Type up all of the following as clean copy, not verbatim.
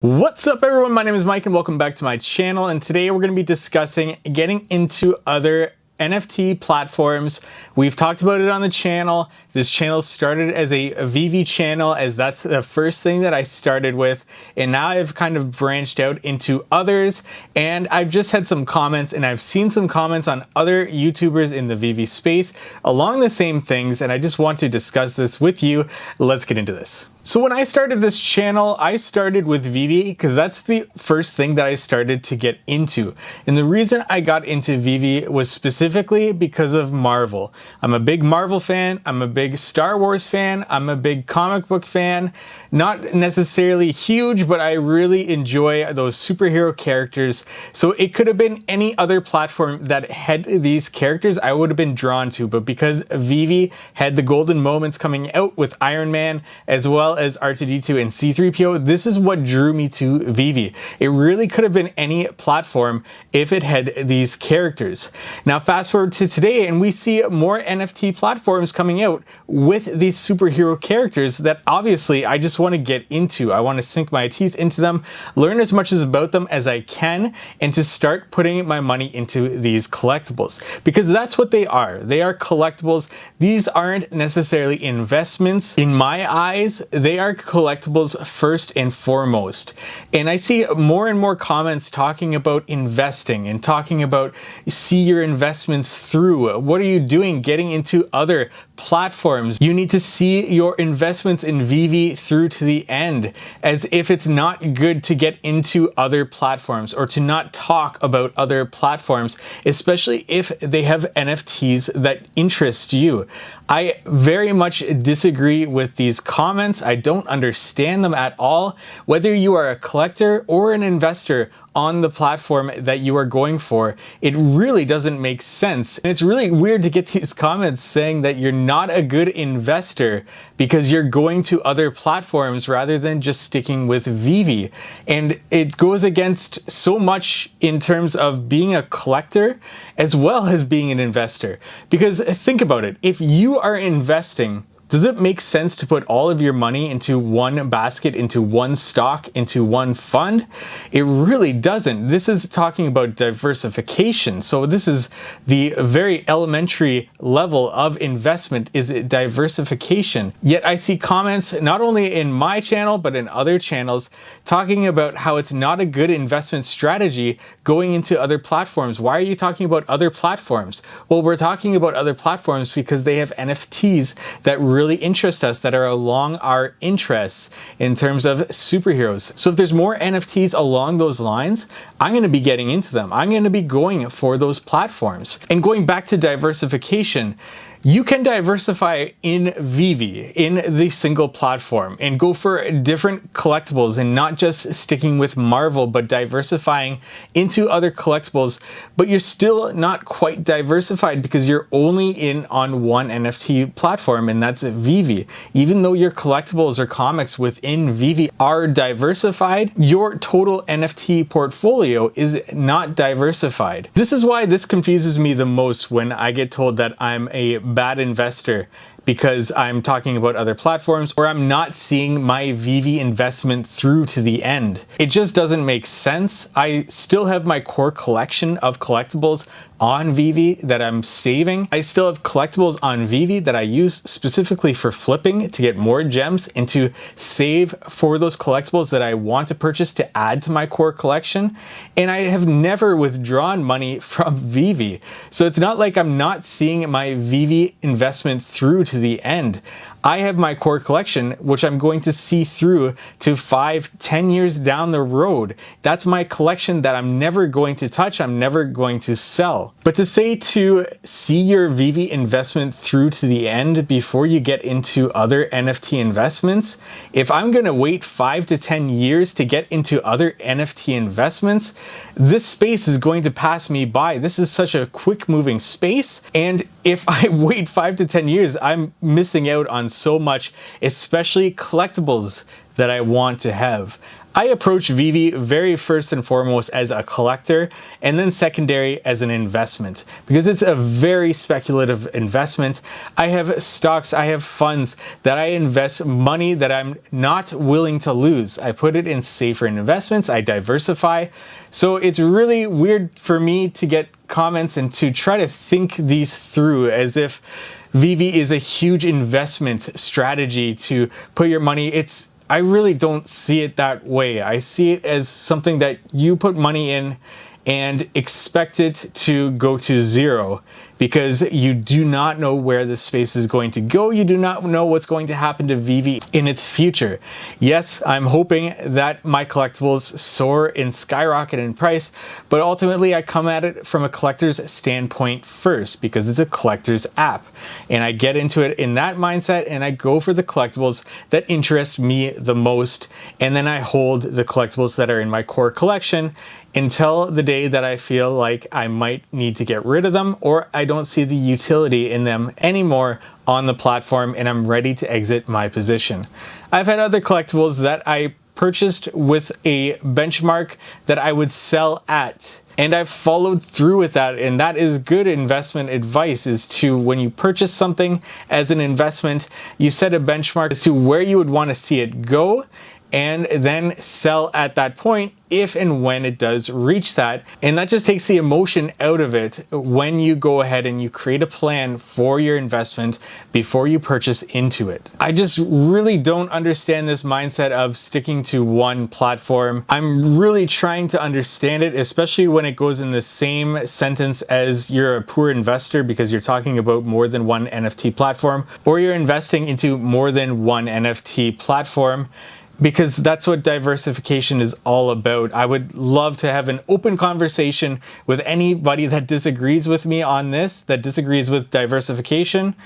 What's up everyone, my name is Mike and welcome back to my channel, and today we're going to be discussing getting into other NFT platforms. We've talked about it on the channel. This channel started as a VeVe channel, as that's the first thing that I started with, and now I've kind of branched out into others, and I've just had some comments and I've seen some comments on other YouTubers in the VeVe space along the same things, and I just want to discuss this with you. Let's get into this. So when I started this channel, I started with VeVe because that's the first thing that I started to get into. And the reason I got into VeVe was specifically because of Marvel. I'm a big Marvel fan, I'm a big Star Wars fan, I'm a big comic book fan. Not necessarily huge, but I really enjoy those superhero characters. So it could have been any other platform that had these characters I would have been drawn to, but because VeVe had the golden moments coming out with Iron Man as well as R2-D2 and C-3PO, this is what drew me to VeVe. It really could have been any platform if it had these characters. Now fast forward to today and we see more NFT platforms coming out with these superhero characters that obviously I just want to get into. I want to sink my teeth into them, learn as much about them as I can, and to start putting my money into these collectibles, because that's what they are. They are collectibles. These aren't necessarily investments in my eyes. They are collectibles first and foremost. And I see more and more comments talking about investing and talking about see your investments through. What are you doing getting into other platforms? You need to see your investments in VeVe through to the end, as if it's not good to get into other platforms or to not talk about other platforms, especially if they have NFTs that interest you. I very much disagree with these comments. I don't understand them at all. Whether you are a collector or an investor on the platform that you are going for, it really doesn't make sense. And it's really weird to get these comments saying that you're not a good investor because you're going to other platforms rather than just sticking with VeVe. And it goes against so much in terms of being a collector as well as being an investor. Because think about it, if you are investing, does it make sense to put all of your money into one basket, into one stock, into one fund? It really doesn't. This is talking about diversification. So this is the very elementary level of investment, is diversification. Yet I see comments not only in my channel, but in other channels talking about how it's not a good investment strategy going into other platforms. Why are you talking about other platforms? Well, we're talking about other platforms because they have NFTs that really interest us, that are along our interests in terms of superheroes. So if there's more NFTs along those lines, I'm going to be getting into them. I'm going to be going for those platforms. And going back to diversification, you can diversify in VeVe, in the single platform, and go for different collectibles and not just sticking with Marvel, but diversifying into other collectibles. But you're still not quite diversified because you're only in on one NFT platform, and that's VeVe. Even though your collectibles or comics within VeVe are diversified, your total NFT portfolio is not diversified. This is why this confuses me the most when I get told that I'm a bad investor because I'm talking about other platforms, or I'm not seeing my VeVe investment through to the end. It just doesn't make sense. I still have my core collection of collectibles on VeVe that I'm saving. I still have collectibles on VeVe that I use specifically for flipping to get more gems and to save for those collectibles that I want to purchase to add to my core collection. And I have never withdrawn money from VeVe. So it's not like I'm not seeing my VeVe investment through to the end. I have my core collection, which I'm going to see through to 5-10 years down the road. That's my collection that I'm never going to touch, I'm never going to sell. But to say to see your VeVe investment through to the end before you get into other NFT investments, if I'm going to wait 5 to 10 years to get into other NFT investments, this space is going to pass me by. This is such a quick moving space, and if I wait 5 to 10 years, I'm missing out on so much, especially collectibles that I want to have. I approach VeVe very first and foremost as a collector, and then secondary as an investment, because it's a very speculative investment. I have stocks, I have funds that I invest money that I'm not willing to lose. I put it in safer investments, I diversify. So it's really weird for me to get comments and to try to think these through as if VeVe is a huge investment strategy to put your money. I really don't see it that way. I see it as something that you put money in and expect it to go to zero, because you do not know where this space is going to go. You do not know what's going to happen to VeVe in its future. Yes, I'm hoping that my collectibles soar and skyrocket in price, but ultimately I come at it from a collector's standpoint first, because it's a collector's app. And I get into it in that mindset, and I go for the collectibles that interest me the most. And then I hold the collectibles that are in my core collection until the day that I feel like I might need to get rid of them, or I don't see the utility in them anymore on the platform and I'm ready to exit my position. I've had other collectibles that I purchased with a benchmark that I would sell at, and I've followed through with that, and that is good investment advice, is to, when you purchase something as an investment, you set a benchmark as to where you would want to see it go, and then sell at that point if and when it does reach that. And that just takes the emotion out of it when you go ahead and you create a plan for your investment before you purchase into it. I just really don't understand this mindset of sticking to one platform. I'm really trying to understand it, especially when it goes in the same sentence as you're a poor investor because you're talking about more than one NFT platform, or you're investing into more than one NFT platform, because that's what diversification is all about. I would love to have an open conversation with anybody that disagrees with me on this, that disagrees with diversification,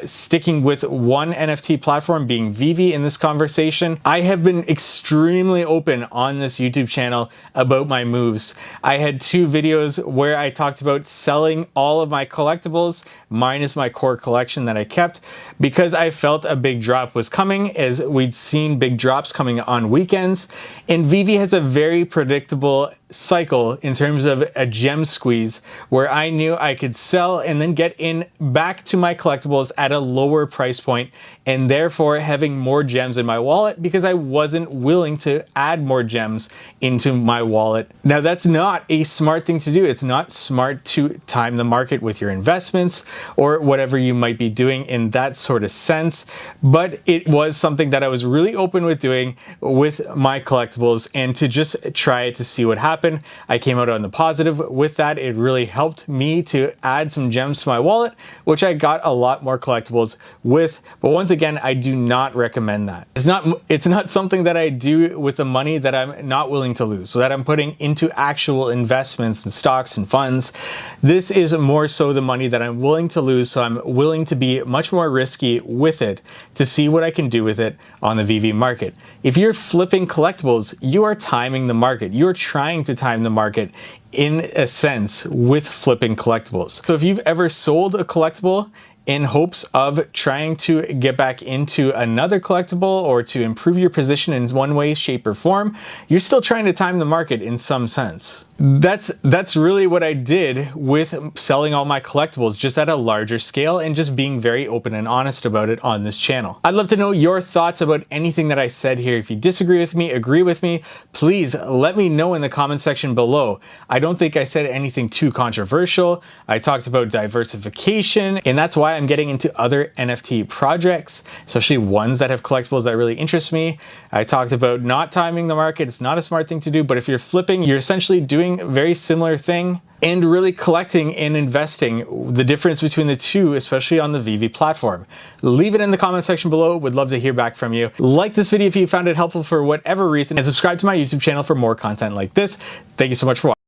sticking with one NFT platform being VeVe in this conversation. I have been extremely open on this YouTube channel about my moves. I had 2 videos where I talked about selling all of my collectibles minus my core collection that I kept, because I felt a big drop was coming, as we'd seen big drops coming on weekends. And VeVe has a very predictable cycle in terms of a gem squeeze, where I knew I could sell and then get in back to my collectibles at a lower price point, and therefore having more gems in my wallet because I wasn't willing to add more gems into my wallet. Now, that's not a smart thing to do. It's not smart to time the market with your investments or whatever you might be doing in that sort of sense, but it was something that I was really open with doing with my collectibles, and to just try it to see what happened. I came out on the positive with that. It really helped me to add some gems to my wallet, which I got a lot more collectibles with. But once again, I do not recommend that. It's not something that I do with the money that I'm not willing to lose, so that I'm putting into actual investments and stocks and funds. This is more so the money that I'm willing to lose, so I'm willing to be much more risky with it to see what I can do with it on the VeVe market. If you're flipping collectibles, you are timing the market. You're trying to time the market in a sense with flipping collectibles. So if you've ever sold a collectible in hopes of trying to get back into another collectible or to improve your position in one way, shape, or form, you're still trying to time the market in some sense. That's really what I did with selling all my collectibles, just at a larger scale, and just being very open and honest about it on this channel. I'd love to know your thoughts about anything that I said here. If you disagree with me, agree with me, please let me know in the comment section below. I don't think I said anything too controversial. I talked about diversification, and that's why I'm getting into other NFT projects, especially ones that have collectibles that really interest me. I talked about not timing the market. It's not a smart thing to do, but if you're flipping, you're essentially doing a very similar thing, and really collecting and investing, the difference between the two, especially on the VeVe platform. Leave it in the comment section below. Would love to hear back from you. Like this video if you found it helpful for whatever reason, and subscribe to my YouTube channel for more content like this. Thank you so much for watching.